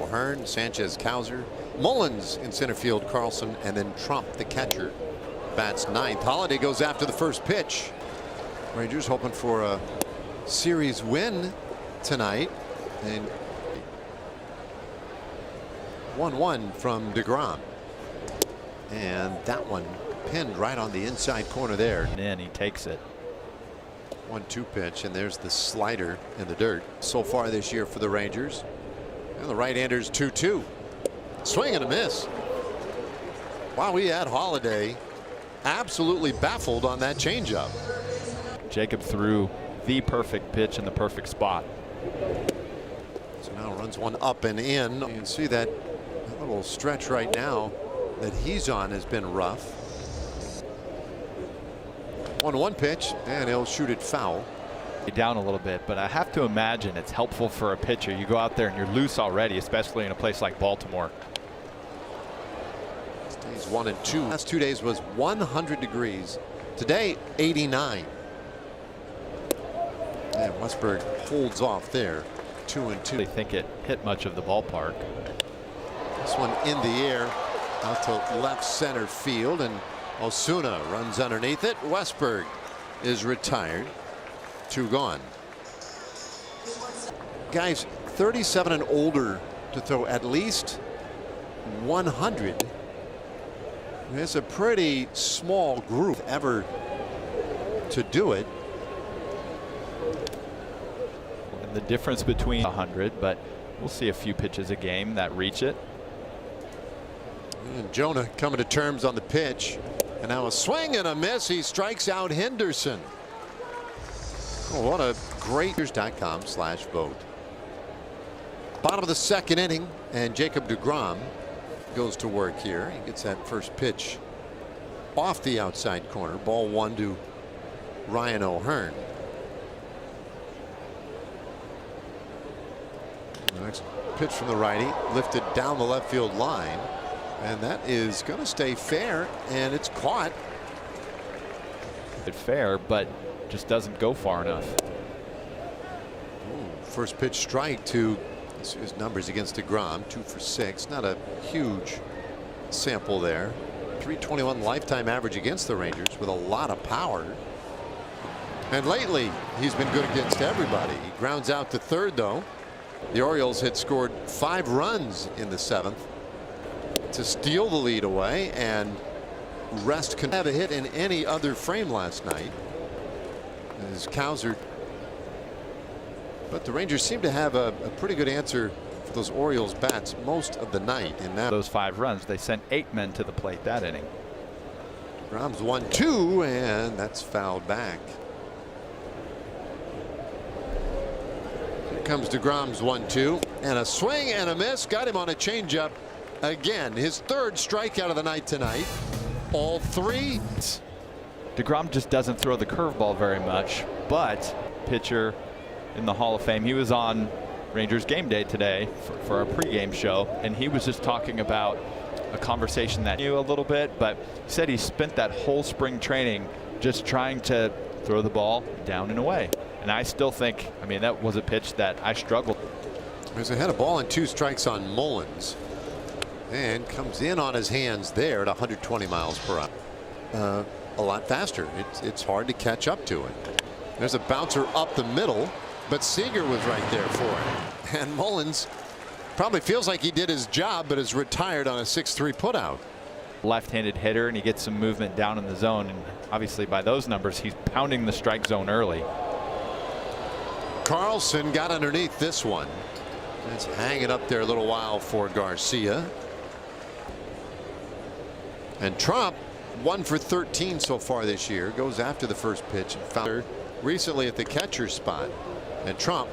O'Hearn, Sanchez, Cowser, Mullins in center field, Carlson, and then Trump, the catcher, bats ninth. Holiday goes after the first pitch. Rangers hoping for a series win tonight, and 1-1 from deGrom, and that one pinned right on the inside corner there. And then he takes it. 1-2 pitch, and there's the slider in the dirt so far this year for the Rangers. And the right-hander's 2-2. Swing and a miss. Wow, we had Holiday absolutely baffled on that changeup. Jacob threw the perfect pitch in the perfect spot. So now runs one up and in. You can see that little stretch right now that he's on has been rough. 1-1 pitch, and he'll shoot it foul. Down a little bit, but I have to imagine it's helpful for a pitcher. You go out there and you're loose already, especially in a place like Baltimore. Days 1 and 2. Last 2 days was 100 degrees. Today 89. And Westberg holds off there. 2-2. They think it hit much of the ballpark. This one in the air out to left center field, and Osuna runs underneath it. Westberg is retired. 2 gone. Guys 37 and older to throw at least 100. It's a pretty small group ever to do it. And the difference between 100, but we'll see a few pitches a game that reach it. And Jonah coming to terms on the pitch, and now a swing and a miss. He strikes out Henderson. Oh, what a great .com/vote. Bottom of the second inning, and Jacob deGrom goes to work here. He gets that first pitch off the outside corner. Ball 1 to Ryan O'Hearn. The next pitch from the righty, lifted down the left field line, and that is going to stay fair, and it's caught. It's fair, but just doesn't go far enough. Ooh, first pitch strike to his numbers against deGrom. 2 for 6. Not a huge sample there. 321 lifetime average against the Rangers with a lot of power. And lately he's been good against everybody. He grounds out to third, though. The Orioles had scored 5 runs in the 7th to steal the lead away, and Rest couldn't have a hit in any other frame last night. As Cowser, but the Rangers seem to have a pretty good answer for those Orioles bats most of the night. And now those 5 runs, they sent 8 men to the plate that inning. Grom's 1-2, and that's fouled back. Here comes deGrom's 1-2, and a swing and a miss. Got him on a changeup again. His 3rd strikeout of the night tonight. All 3. deGrom just doesn't throw the curveball very much, but pitcher in the Hall of Fame. He was on Rangers game day today for our pregame show, and he was just talking about a conversation that he knew a little bit, but he said he spent that whole spring training just trying to throw the ball down and away. And I still think, I mean, that was a pitch that I struggled. There's a head of ball and 2 strikes on Mullins, and comes in on his hands there at 120 miles per hour. A lot faster. It's hard to catch up to it. There's a bouncer up the middle, but Seager was right there for it. And Mullins probably feels like he did his job, but is retired on a 6-3 putout. Left-handed hitter, and he gets some movement down in the zone, and obviously by those numbers he's pounding the strike zone early. Carlson got underneath this one. It's hanging up there a little while for Garcia. And Trump 1 for 13 so far this year, goes after the first pitch and found her recently at the catcher spot, and Trump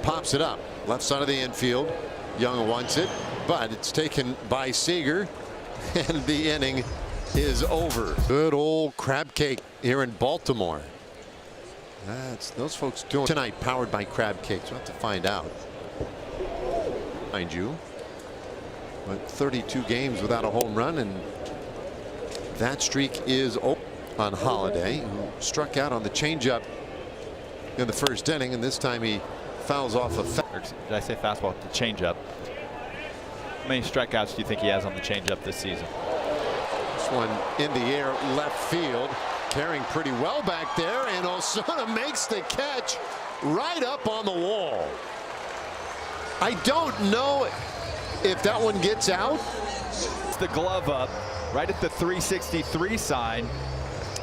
pops it up left side of the infield. Young wants it, but it's taken by Seager, and the inning is over. Good old crab cake here in Baltimore. That's those folks doing tonight, powered by crab cakes. We'll have to find out. Mind you, but 32 games without a home run, and that streak is over on Holiday, who struck out on the changeup in the first inning, and this time he fouls off a did I say fastball? The changeup. How many strikeouts do you think he has on the changeup this season? This one in the air, left field, carrying pretty well back there, and Osuna makes the catch right up on the wall. I don't know if that one gets out. It's the glove up right at the 363 sign.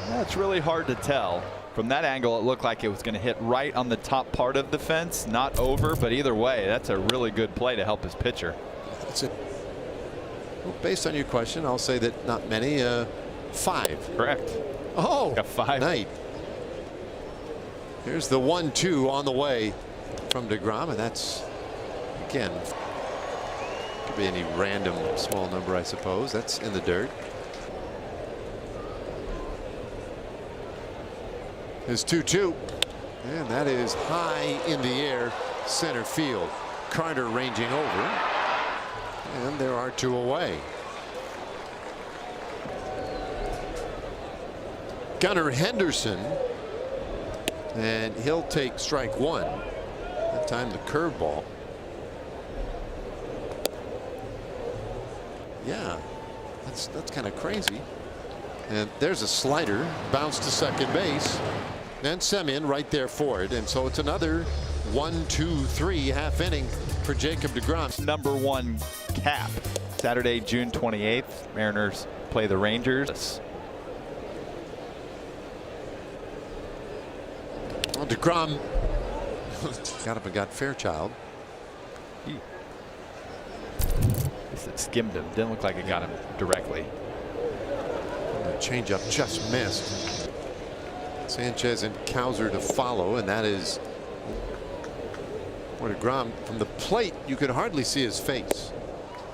That's really hard to tell. From that angle, it looked like it was going to hit right on the top part of the fence, not over, but either way, that's a really good play to help his pitcher. That's it. Well, based on your question, I'll say that not many. 5. Correct. Oh, a 5. Night. Here's the 1-2 on the way from deGrom, and that's, again, could be any random small number, I suppose. That's in the dirt. Is 2-2, and that is high in the air, center field. Carter ranging over, and there are 2 away. Gunnar Henderson, and he'll take strike 1. That time the curveball. Yeah, that's kind of crazy. And there's a slider, bounce to second base. And Semien right there for it. And so it's another 1-2-3 half inning for Jacob deGrom. Number 1 cap. Saturday, June 28th. Mariners play the Rangers. Well, deGrom got up and got Fairchild. He said skimmed him. Didn't look like it got him directly. The changeup just missed. Sanchez and Cowser to follow, and that is where deGrom from the plate. You could hardly see his face,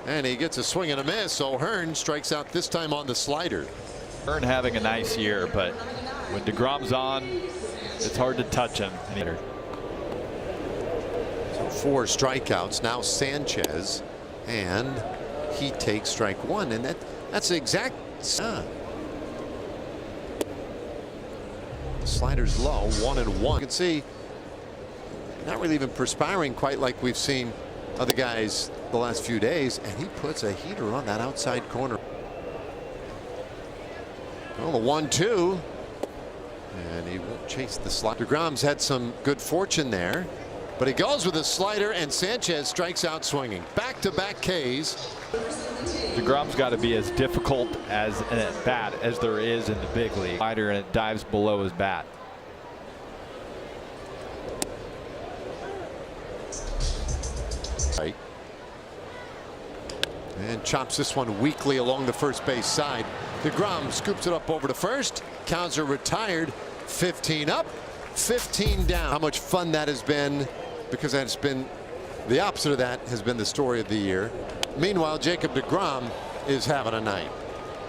and he gets a swing and a miss. O'Hearn strikes out this time on the slider. O'Hearn having a nice year, but when deGrom's on, it's hard to touch him. So 4 strikeouts now. Sanchez, and he takes strike 1, and that's the exact. Slider's low, 1-1. You can see not really even perspiring quite like we've seen other guys the last few days, and he puts a heater on that outside corner. Well, the 1-2, and he won't chase the slider. deGrom's had some good fortune there, but he goes with a slider, and Sanchez strikes out swinging. Back-to-back Ks. deGrom's got to be as difficult as an at bat as there is in the big league. Slider, and it dives below his bat. Right. And chops this one weakly along the first base side. deGrom scoops it up over to first. Cowser retired. 15 up, 15 down. How much fun that has been, because that's been the opposite of that has been the story of the year. Meanwhile, Jacob deGrom is having a night.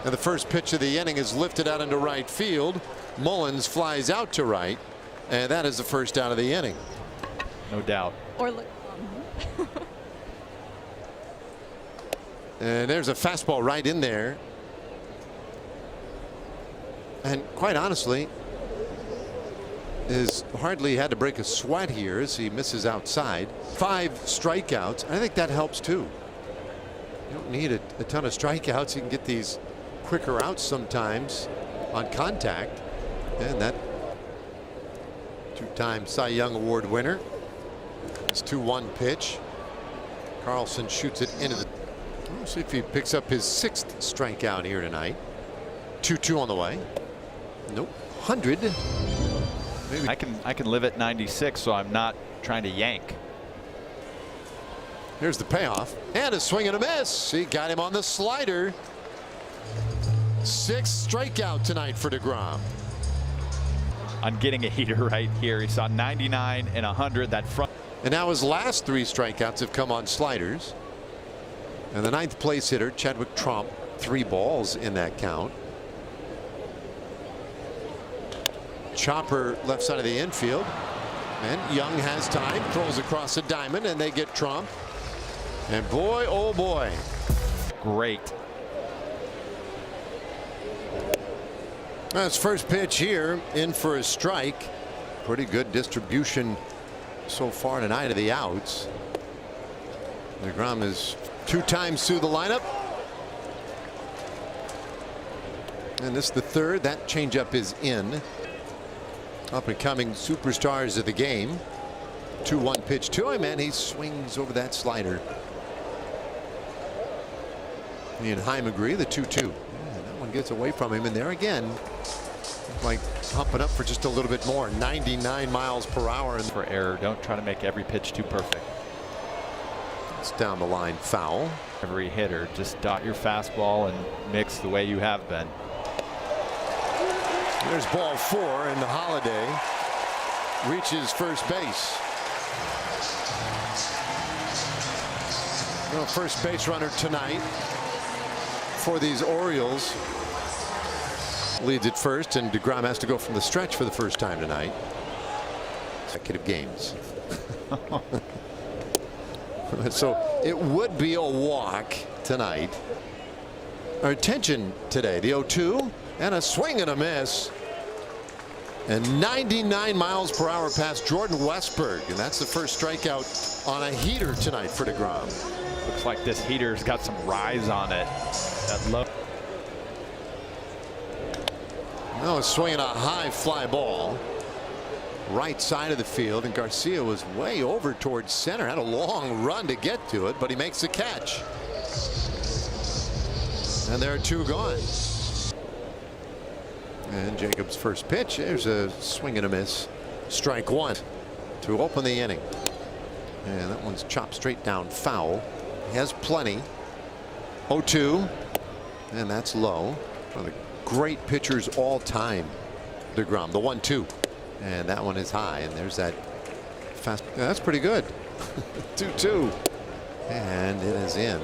And the first pitch of the inning is lifted out into right field. Mullins flies out to right, and that is the first out of the inning. No doubt. Or look. And there's a fastball right in there. And quite honestly, is hardly had to break a sweat here as he misses outside. 5 strikeouts. I think that helps too. You don't need a ton of strikeouts. You can get these quicker outs sometimes on contact. And that 2-time Cy Young Award winner. This 2-1 pitch. Carlson shoots it into the. We'll see if he picks up his 6th strikeout here tonight. 2-2 on the way. Nope. 100. Maybe. I can live at 96, so I'm not trying to yank. Here's the payoff, and a swing and a miss. He got him on the slider. 6th strikeout tonight for deGrom. On getting a heater right here, he saw 99 and 100. That front. And now his last 3 strikeouts have come on sliders. And the 9th place hitter, Chadwick Tromp, 3 balls in that count. Chopper left side of the infield, and Young has time, throws across the diamond, and they get Trump. And boy, oh boy. Great. That's first pitch here, in for a strike. Pretty good distribution so far tonight of the outs. deGrom is 2 times through the lineup. And this is the third. That changeup is in. Up and coming superstars of the game. 2-1 pitch to him, and he swings over that slider. He and Heim agree, the 2-2. Yeah, that one gets away from him, and there again, like pumping up for just a little bit more. 99 miles per hour. For error, don't try to make every pitch too perfect. It's down the line, foul. Every hitter, just dot your fastball and mix the way you have been. There's ball 4, and the Holiday reaches first base. No first base runner tonight for these Orioles. Leads at first, and deGrom has to go from the stretch for the first time tonight. Consecutive games. So it would be a walk tonight. Our attention today, the 0-2 and a swing and a miss. And 99 miles per hour past Jordan Westburg, and that's the first strikeout on a heater tonight for deGrom. Looks like this heater's got some rise on it. That low. No, swinging a high fly ball. Right side of the field, and Garcia was way over towards center. Had a long run to get to it, but he makes the catch. And there are 2 gone. And Jacob's first pitch. There's a swing and a miss. Strike 1 to open the inning. And that one's chopped straight down foul. He has plenty. 0-2. And that's low. One of the great pitchers all time, deGrom. The 1-2. And that one is high. And there's that fast. That's pretty good. 2-2. And it is in.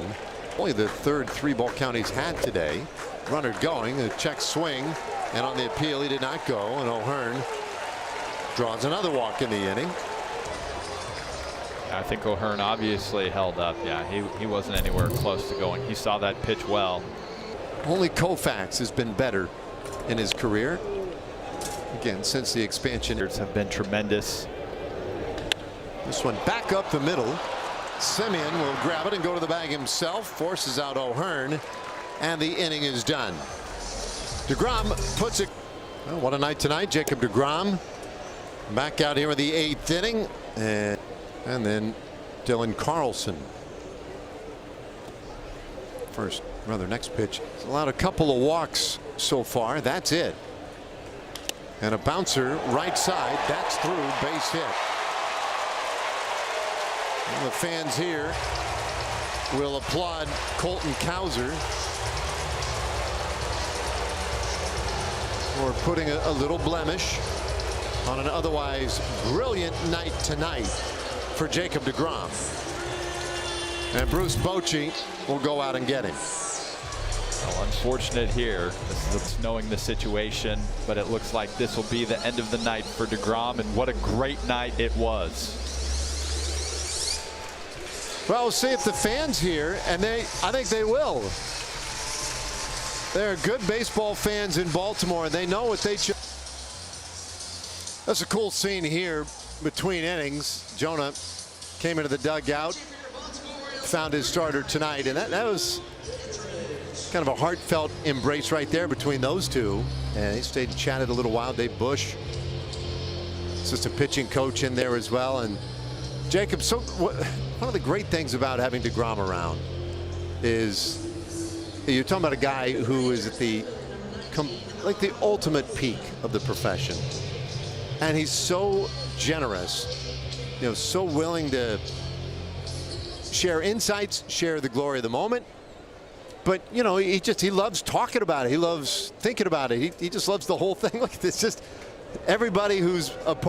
Only the third 3-ball count he's had today. Runner going. A check swing. And on the appeal, he did not go. And O'Hearn draws another walk in the inning. I think O'Hearn obviously held up. Yeah, he wasn't anywhere close to going. He saw that pitch well. Only Koufax has been better in his career. Again, since the expansion. Have been tremendous. This one back up the middle. Simeon will grab it and go to the bag himself. Forces out O'Hearn. And the inning is done. deGrom puts it. Well, what a night tonight. Jacob deGrom back out here in the 8th inning. And then Dylan Carlson. Next pitch. He's allowed a couple of walks so far. That's it. And a bouncer right side. That's through. Base hit. And the fans here will applaud Colton Cowser for putting a little blemish on an otherwise brilliant night tonight for Jacob deGrom. And Bruce Bochy will go out and get him. Well, unfortunate here. This is knowing the situation, but it looks like this will be the end of the night for deGrom, and what a great night it was. Well, we'll see if the fans here, and I think they will. They're good baseball fans in Baltimore, and they know what they should. That's a cool scene here between innings. Jonah came into the dugout, found his starter tonight, and that was kind of a heartfelt embrace right there between those two. And they stayed and chatted a little while. Dave Bush, assistant pitching coach, in there as well. And Jacob, so one of the great things about having deGrom around is you're talking about a guy who is at the ultimate peak of the profession, and he's so generous, so willing to share insights, share the glory of the moment. But he loves talking about it. He loves thinking about it. He just loves the whole thing. Like, it's just everybody who's a part